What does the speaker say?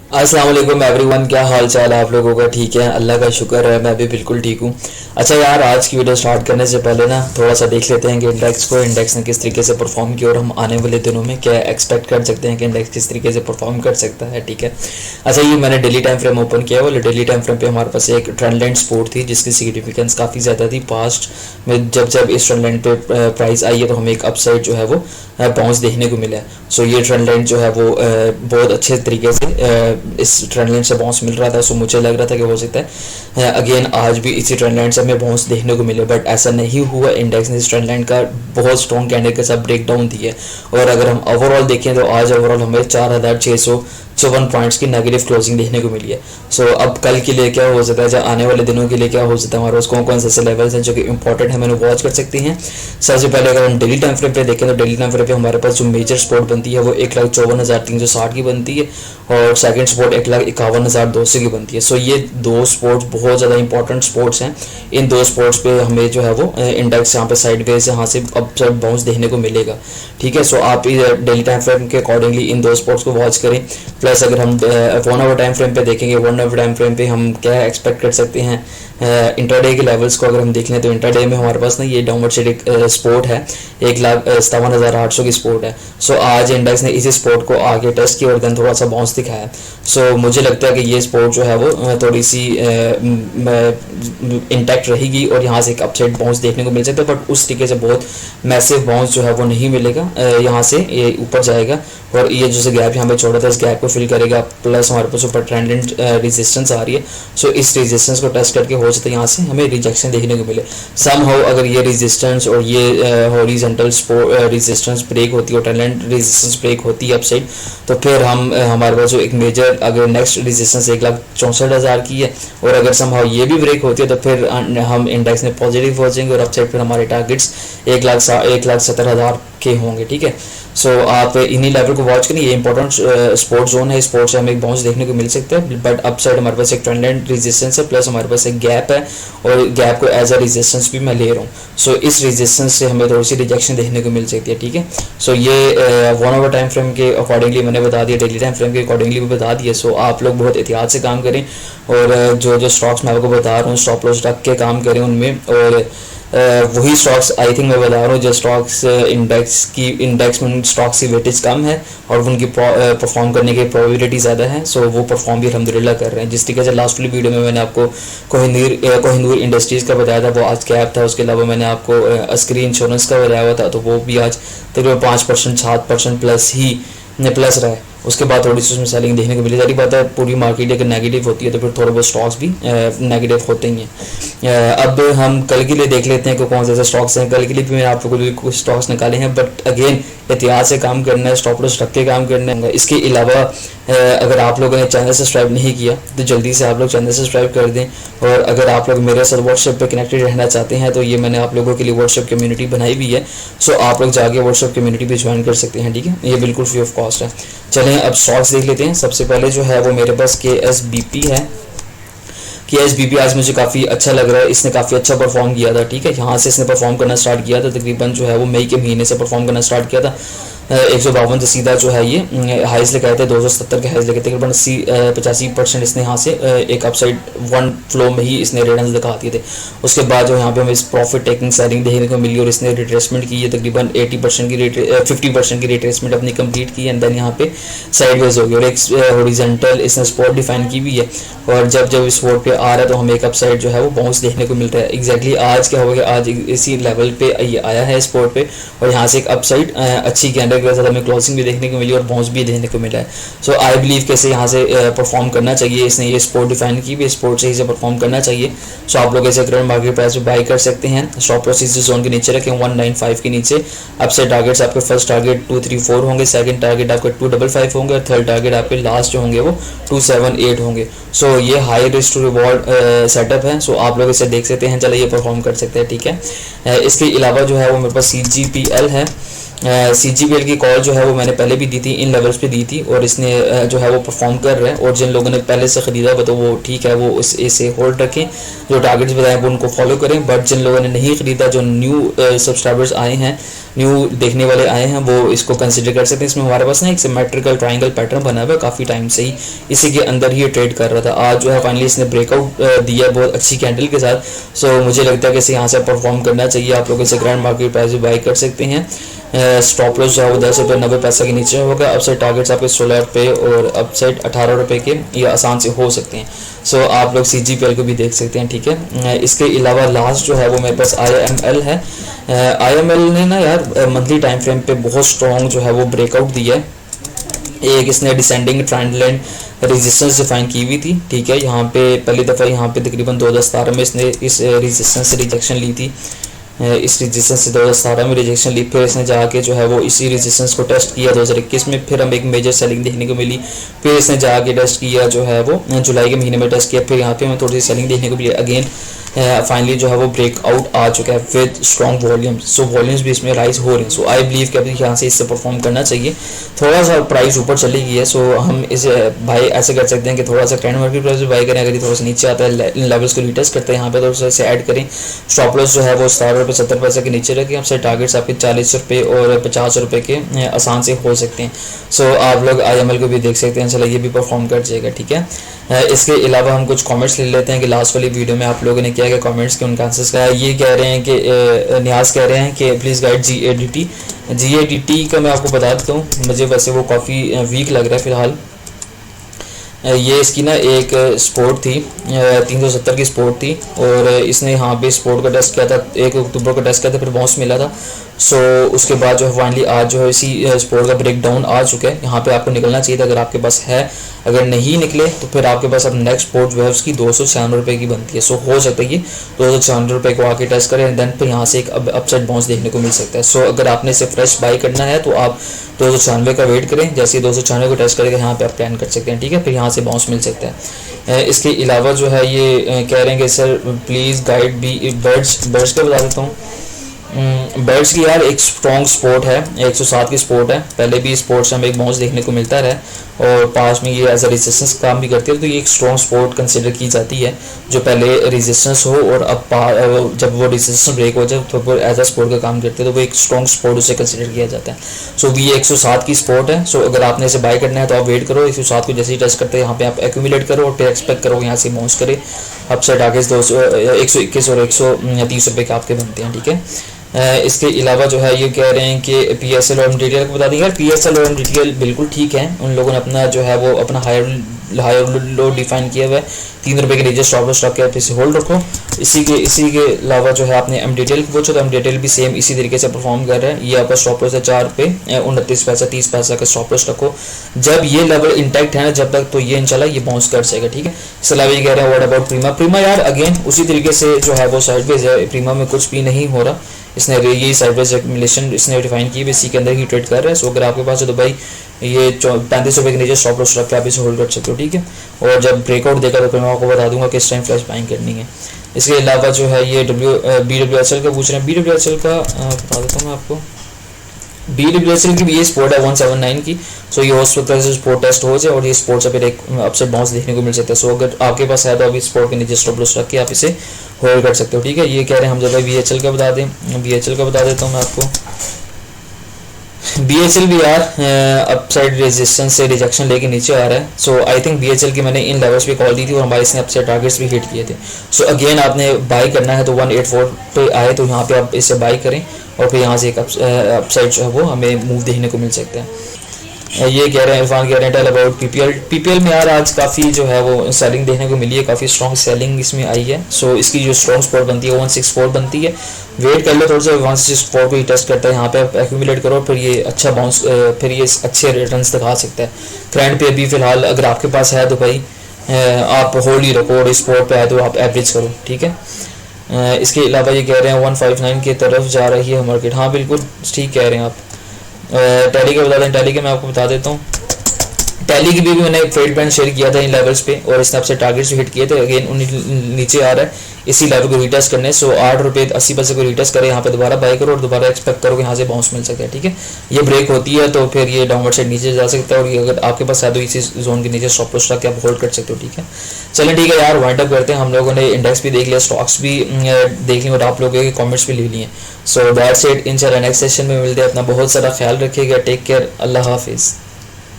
अस्सलाम वालेकुम एवरीवन, क्या हाल चाल है आप लोगों का? ठीक है, अल्लाह का शुक्र है, मैं भी बिल्कुल ठीक हूँ। अच्छा यार, आज की वीडियो स्टार्ट करने से पहले ना थोड़ा सा देख लेते हैं कि इंडेक्स ने किस तरीके से परफॉर्म किया और हम आने वाले दिनों में क्या एक्सपेक्ट कर सकते हैं कि इंडेक्स किस तरीके से परफॉर्म कर सकता है। ठीक है। अच्छा, ये मैंने डेली टाइम फ्रेम ओपन किया। वो डेली टाइम फ्रेम पे हमारे पास एक ट्रेंड लाइन सपोर्ट थी जिसकी सिग्निफिकेंस काफ़ी ज़्यादा थी। पास्ट में जब जब इस ट्रेंड लाइन पे प्राइस आई है तो हमें एक अपसाइड जो है वो बाउंस देखने को मिला है। सो ये ट्रेंड लाइन जो है वो बहुत अच्छे तरीके से इस ट्रेंड लाइन से बाउंस मिल रहा था। सो मुझे लग रहा था कि हो सकता है अगेन आज भी इसी ट्रेंड लाइन से हमें बाउंस देखने को मिले, बट ऐसा नहीं हुआ। इंडेक्स ने इस ट्रेंड लाइन का बहुत स्ट्रॉन्ग कैंडल के साथ ब्रेक डाउन दिया और अगर हम ओवरऑल देखें तो आज ओवरऑल हमें 4654 पॉइंट्स की नेगेटिव क्लोजिंग देखने को मिली है। सो अब कल के लिए क्या हो सकता है, आने वाले दिनों के लिए क्या हो सकता है, हमारे पास कौन कौन से ऐसे लेवल्स हैं जो कि इंपॉर्टेंट है, मैंने वॉच कर सकती हैं। सबसे पहले अगर हम डेली टाइम फ्रेम पे देखें तो डेली टाइम फ्रेम पे हमारे पास जो मेजर सपोर्ट बनती है वो 1,54,360 की बनती है और सेकंड सपोर्ट 1,51,200 की बनती है। सो ये दो स्पोर्ट्स बहुत ज़्यादा इंपॉर्टेंट स्पोर्ट्स हैं। इन दो स्पोर्ट्स पे हमें जो है वो इंडेक्स यहाँ पे साइडवेज यहाँ से अपसाइड बाउंस देखने को मिलेगा। ठीक है। सो आप डेली टाइम फ्रेम के अकॉर्डिंगली इन दो स्पोर्ट्स को वॉच करें। प्लस अगर हम 1 आवर टाइम फ्रेम पे देखेंगे, 1 आवर टाइम फ्रेम पे हम क्या एक्सपेक्ट कर सकते हैं, इंटरडे के लेवल्स को अगर हम देख लें तो इंटरडे में हमारे पास ना ये डाउनवर्ड शेड सपोर्ट है, 1,57,800 की सपोर्ट है। सो आज इंडेक्स ने इसी सपोर्ट को आगे टेस्ट किया और देन थोड़ा सा बाउंस दिखाया। सो मुझे लगता है कि ये सपोर्ट जो है वो थोड़ी सी इंटैक्ट रहेगी और यहाँ से एक अपसाइड बाउंस देखने को मिल सकता है, बट उस तरीके से बहुत मैसिव बाउंस जो है वो नहीं मिलेगा। यहाँ से ये ऊपर जाएगा और ये जैसे गैप यहाँ पे छोड़ा था इस गैप को फिल करेगा। प्लस हमारे पास ऊपर ट्रेंड लाइन रेजिस्टेंस आ रही है। सो इस रेजिस्टेंस को टेस्ट करके हो सकता है यहाँ से हमें रिजेक्शन देखने को मिले। समहाउ अगर ये रेजिस्टेंस और ये हॉरिजॉन्टल रेजिस्टेंस ब्रेक होती है और ट्रेंड लाइन रेजिस्टेंस ब्रेक होती है अपसाइड, तो फिर हमारे पास जो एक मेजर अगर नेक्स्ट रेजिस्टेंस 1,64,000 की है और अगर समहाउ ये भी ब्रेक होती है तो फिर हम इंडेक्स में पॉजिटिव पहुंचेंगे और अपसाइड फिर हमारे टारगेट्स 1,70,000 के होंगे। ठीक है। सो आप इन्हीं लेवल को वॉच करें। ये इंपॉर्टेंट स्पोर्ट जोन है, स्पोर्ट से हमें एक बाउंस देखने को मिल सकता है, बट अपसाइड हमारे पास एक ट्रेंड लाइन रेजिस्टेंस है प्लस हमारे पास एक गैप है और गैप को एज अ रेजिस्टेंस भी मैं ले रहा हूँ। सो इस रेजिस्टेंस से हमें थोड़ी सी रिजेक्शन देखने को मिल सकती है। ठीक है। सो ये 1 आवर टाइम फ्रेम के अकॉर्डिंगली मैंने बता दिया, डेली टाइम फ्रेम के अकॉर्डिंगली भी बता दिया। सो आप लोग बहुत एहतियात से काम करें और जो जो स्टॉक्स मैं आपको बता रहा हूँ स्टॉप लॉस रख के काम करें उनमें, और वही स्टॉक्स आई थिंक मैं बता रहा हूँ जो स्टॉक्स इंडेक्स में स्टॉक्स की वेटेज कम है और उनकी परफॉर्म करने की प्रोबेबिलिटी ज़्यादा है। सो वो परफॉर्म भी अल्हम्दुलिल्लाह कर रहे हैं। जिस तरीके से लास्ट वाली वीडियो में मैंने आपको कोहिनूर इंडस्ट्रीज़ का बताया था, वो आज कैप था। उसके अलावा मैंने आपको अस्करी इंश्योरेंस का बताया हुआ था, तो वो भी आज तकरीबन 5% 7% प्लस ही प्लस रहा है। उसके बाद थोड़ी सी उसमें सेलिंग देखने को मिली। सारी बात है, पूरी मार्केट अगर नेगेटिव होती है तो फिर थोड़े बहुत स्टॉक्स भी नेगेटिव होते ही हैं। अब हम कल के लिए देख लेते हैं कि कौन से ऐसे स्टॉक्स हैं। कल के लिए भी मैंने आप लोगों को भी कुछ स्टॉक्स निकाले हैं, बट अगेन एहतियात से काम करना है, स्टॉप लॉस रख के काम करना है। इसके अलावा अगर आप लोगों ने चैनल सब्सक्राइब नहीं किया तो जल्दी से आप लोग चैनल सब्सक्राइब कर दें, और अगर आप लोग मेरे साथ व्हाट्सएप पे कनेक्टेड रहना चाहते हैं तो ये मैंने आप लोगों के लिए व्हाट्सएप कम्युनिटी बनाई हुई है। सो आप लोग जाके व्हाट्सएप कम्युनिटी भी ज्वाइन कर सकते हैं। ठीक है। ये बिल्कुल फ्री ऑफ कॉस्ट है। चलें अब स्टॉक्स देख लेते हैं। सबसे पहले जो है वो मेरे पास KSBP है। KSBP आज मुझे काफ़ी अच्छा लग रहा है, इसने काफ़ी अच्छा परफॉर्म किया था। ठीक है। यहाँ से इसने परफॉर्म करना स्टार्ट किया था, तकरीबन जो है वो मई के महीने से परफॉर्म करना स्टार्ट किया था। 152 से सीधा जो है ये हाइस लेके आए थे, 270 के हाइस लेके तकरीबन 85% इसने यहाँ से एक अपसाइड वन फ्लो में ही इसने रिटर्न दिखा दिए थे। उसके बाद जो यहाँ पे हमें इस प्रॉफिट टेकिंग सेलिंग देखने को मिली और इसने रिट्रेसमेंट की है, तकरीबन 80% की 50% की रिट्रेसमेंट अपनी कंप्लीट की एंड देन यहाँ पे साइडवेज हो गई और एक हॉरिजॉन्टल इसने स्पॉट डिफाइन की भी है। और जब जब इस स्पॉट पे आ रहा है तो हमें एक अपसाइड जो है वो बाउंस देखने को मिल रहा है। एग्जैक्टली आज क्या होगा, आज इसी लेवल पे ये आया है स्पॉट पे और यहाँ से एक अपसाइड अच्छी कैंडल के साथ हमें क्लोजिंग भी देखने को मिली और बाउंस भी देखने को मिला है। सो आई बिलीव कैसे यहाँ से परफॉर्म करना चाहिए। इसने ये स्पोर्ट डिफाइन की भी, स्पोर्ट से ही से परफॉर्म करना चाहिए। सो आप लोग ऐसे करंट मार्केट प्राइस पे बाई कर सकते हैं। स्टॉप लॉस इस जोन के नीचे रखें 195 के नीचे। अपसाइड टारगेट्स आपके फर्स्ट टारगेट 234 होंगे, सेकंड टारगेट आपके 255 होंगे और थर्ड टारगेट आपके लास्ट जो होंगे वो 278 होंगे। सो ये high risk to reward setup है। सो आप लोग इसे देख सकते हैं, चलो ये परफॉर्म कर सकते हैं। ठीक है। इसके अलावा जो है वो मेरे पास CGPL है। CGPL की कॉल जो है वो मैंने पहले भी दी थी, इन लेवल्स पे दी थी, और इसने जो है वो परफॉर्म कर रहा है। और जिन लोगों ने पहले से ख़रीदा वो तो वो ठीक है, वो इसे होल्ड रखें, जो टारगेट्स बताए वो उनको फॉलो करें। बट जिन लोगों ने नहीं ख़रीदा, जो न्यू सब्सक्राइबर्स आए हैं, न्यू देखने वाले आए हैं, वो इसको कंसिडर कर सकते हैं। इसमें हमारे पास ना एक सिमेट्रिकल ट्राइंगल पैटर्न बना हुआ है काफ़ी टाइम से ही, इसी के अंदर ही ट्रेड कर रहा था। आज जो है फाइनली इसने ब्रेकआउट दिया बहुत अच्छी कैंडल के साथ। सो मुझे लगता है कि इसे यहाँ से परफॉर्म करना चाहिए। आप लोग इसे ग्रैंड मार्केट प्राइस में बाई कर सकते हैं। स्टॉप लॉस जो है वो 10 रुपये 90 पैसा के नीचे होगा। अपसाइड टारगेट्स आपके 16 रुपये और अपसाइड 18 रुपये के ये आसान से हो सकते हैं। सो आप लोग CGPL को भी देख सकते हैं, ठीक है। इसके अलावा लास्ट जो है वो मेरे पास IML है। IML ने ना यार मंथली टाइम फ्रेम पे बहुत स्ट्रॉन्ग जो है वो ब्रेकआउट दिया है। एक इसने descending trend line resistance define की हुई थी, ठीक है। यहाँ पे पहली दफ़ा यहाँ पे तकरीबन 2017 में इसने इस रेजिस्टेंस से रिजेक्शन ली थी। इस रेजिस्टेंस से 2017 में रिजेक्शन ली, फिर इसने जाके जो है वो इसी रेजिस्टेंस को टेस्ट किया 2021 में, फिर हमें एक मेजर सेलिंग देखने को मिली। फिर इसने जाके टेस्ट किया जो है वो जुलाई के महीने में टेस्ट किया, फिर यहाँ पे हमें थोड़ी सी सेलिंग देखने को मिली। अगेन फाइनली जो है वो ब्रेकआउट आ चुका है with strong volumes. So volumes भी इसमें राइज हो रहे हैं। सो आई बिलीव कि अभी यहाँ से इससे परफॉर्म करना चाहिए। थोड़ा सा प्राइस ऊपर चली गई है, सो हम इसे भाई ऐसे कर सकते हैं कि थोड़ा सा ट्रेंड मार्केट प्राइस बाई करें। अगर ये थोड़ा सा नीचे आता है, इन लेवल्स को रीटेस्ट करते हैं, यहाँ पे थोड़ा सा इसे ऐड करें। स्टॉप लॉस जो है वो 17 रुपये 70 पैसे के नीचे रखें। आपसे टारगेट्स आपके 40 रुपये और 50 रुपये के आसान से हो सकते हैं। सो आप लोग IML को भी देख सकते हैं, चलो ये भी परफॉर्म कर जाएगा, ठीक है। इसके अलावा हम कुछ कमेंट्स ले लेते हैं कि लास्ट वाली वीडियो में आप लोगों ने क्या क्या कमेंट्स के उनका आंसर्स का। ये कह रहे हैं कि न्याज कह रहे हैं कि प्लीज़ गाइड GADT का मैं आपको बता देता हूँ। मुझे वैसे वो काफ़ी वीक लग रहा है फ़िलहाल। ये इसकी ना एक स्पोर्ट थी, 370 की स्पोर्ट थी, और इसने यहाँ पे स्पोर्ट का टेस्ट किया था, 1 अक्टूबर को टेस्ट किया था, फिर बाउंस मिला था। सो उसके बाद जो है फाइनली आज जो है इसी स्पोर्ट का ब्रेक डाउन आ चुका है। यहाँ पे आपको निकलना चाहिए था अगर आपके पास है, अगर नहीं निकले तो फिर आपके पास अब नेक्स्ट स्पोर्ट जो है उसकी 296 रुपये की बनती है। सो हो सकता है ये 296 रुपये को आके टेस्ट करें, देन फिर यहाँ से एक अपसाइड बाउंस देखने को मिल सकता है। सो अगर आपने इसे फ्रेश बाई करना है तो आप 296 का वेट करें, जैसे ही 296 को टेस्ट करेगा यहाँ पे आप प्लान कर सकते हैं, ठीक है। फिर यहाँ से बाउंस मिल सकता है। इसके अलावा जो है ये कह रहे हैं कि sir please guide B birds का बता देता हूँ। बर्ड्स की यार एक स्ट्रॉन्ग स्पोर्ट है, 107 की स्पोर्ट है। पहले भी स्पोर्ट से हमें एक बाउंस देखने को मिलता रहा, और पास में ये एज अ रेजिस्टेंस काम भी करती है। तो ये एक स्ट्रॉन्ग स्पोर्ट कंसिडर की जाती है, जो पहले रेजिस्टेंस हो और अब जब वो रेजिस्टेंस ब्रेक हो जाए तो वो एज अ स्पोर्ट का काम करते हैं, तो वो एक स्ट्रॉन्ग स्पोर्ट उसे कंसिडर किया जाता है। सो ये 107 की स्पोर्ट है। सो अगर आपने इसे बाय करना है तो आप वेट करो, 107 को जैसे ही टच करते हैं यहाँ पे आप एक्यूमुलेट करो और फिर एक्सपेक्ट करो यहाँ से बाउंस करे। अपसाइड आगे 121 और 130 रुपये के आपके बनते हैं, ठीक है। इसके अलावा जो है ये कह रहे हैं कि PSL और MTTL को बता दें। यार PSL और MTTL बिल्कुल ठीक है, उन लोगों ने अपना जो है वो अपना हायर लो डिफाइन किया हुआ है। 3 रुपये के नीचे स्टॉप लॉस रख के आप इसे होल्ड रखो। इसी के अलावा जो है आपने MTTL को पूछो तो MTTL भी सेम इसी तरीके से परफॉर्म कर रहा है। ये आपका स्टॉप लॉस है 4 रुपये 29 पैसा 30 पैसा का स्टॉप लॉस रखो। जब ये लेवल इंटैक्ट है ना जब तक, तो ये इंशाल्लाह ये बाउंस कर जाएगा, ठीक है। इसके अलावा ये कह रहे हैं व्हाट अबाउट प्रीमा यार अगेन उसी तरीके से जो है वो साइडवेज है। प्रीमा में कुछ भी नहीं हो रहा, इसने यही साइडवेज एक्यूमुलेशन इसने डिफाइन की, इसी के अंदर ही ट्रेड कर रहा है। सो अगर आपके पास है तो भाई ये 35 रुपये के नीचे स्टॉप लॉस रख के आप इसे होल्ड कर सकते हो, ठीक है। और जब ब्रेकआउट देगा तो फिर मैं आपको बता दूंगा किस टाइम फ्लैश बाइंग करनी है। इसके अलावा जो है ये BWSL का पूछ रहे हैं। BWSL का बता देता हूँ मैं आपको। BWSL की भी ये स्पोर्ट है 179 की। सो ये हो सकता है स्पोर्ट टेस्ट हो जाए और ये स्पोर्ट से फिर एक अपसेट बाउंस देखने को मिल सकता है। सो अगर आपके पास है तो अभी स्पोर्ट के नीचे स्टॉप लॉस रख के आप इसे होल्ड कर सकते हो, ठीक है। ये कह रहे हैं हम जब BHL का बता दें, BHL का बता देता हूँ मैं आपको। BHL भी यार अपसाइड रेजिस्टेंस से रिजेक्शन लेके नीचे आ रहा है। सो आई थिंक BHL की मैंने इन लेवल्स पे कॉल दी थी और हमारे इसने अपसाइड टारगेट्स भी हिट किए थे। सो अगेन आपने बाई करना है तो 184 पे आए तो यहाँ पे आप इसे बाई करें और फिर यहाँ से एक अपसाइड जो है वो हमें मूव देखने को मिल सकता है। ये कह रहे हैं इरफान कह रहे हैं टेल अबाउट PPL में यार आज काफ़ी जो है वो सेलिंग देखने को मिली है, काफ़ी स्ट्रॉन्ग सेलिंग इसमें आई है। सो इसकी जो स्ट्रॉन्ग स्पॉट बनती है 164 बनती है। वेट कर लो थोड़ा सा, 164 को ही टेस्ट करता है, यहाँ पे आप एक्यूमुलेट करो, फिर ये अच्छा बाउंस फिर ये अच्छे रिटर्न्स दिखा सकता है। ट्रेंड पे अभी फिलहाल अगर आपके पास है तो भाई आप होल्ड ही रखो, और स्पॉट पे आए तो आप एवरेज करो, ठीक है। इसके अलावा ये कह रहे हैं 159 की तरफ जा रही है मार्केट। हाँ बिल्कुल ठीक कह रहे हैं आप। टैली का बता दें, टैली के मैं आपको बता देता हूँ। पहले की भी मैंने फेड प्लान शेयर किया था इन लेवल्स पे, और इसने आपसे टारगेट्स भी हिट किए थे। अगेन नीचे आ रहा है, इसी लेवल को रीटेस्ट करने, सो 8 रुपये 80 पैसे को रीटेस्ट करें, यहाँ पे दोबारा बाय करो और दोबारा एक्सपेक्ट करो कि यहाँ से बाउंस मिल सकता है। ठीक है, ये ब्रेक होती है तो फिर ये डाउनवर्ड साइड नीचे जा सकता है, और ये अगर आपके पास है तो इसी जोन के नीचे स्टॉप लॉस रख के आप होल्ड कर सकते हो। ठीक है, चलें ठीक है यार, वाइंड अप करते हैं। हम लोगों ने इंडेक्स भी देख लिया, स्टॉक्स भी देख ली, और आप लोगों के कमेंट्स भी ले लिए। सो दैट्स इट, इंशाल्लाह नेक्स्ट सेशन में मिलते हैं। अपना बहुत सारा ख्याल रखिएगा, टेक केयर, अल्लाह हाफिज़।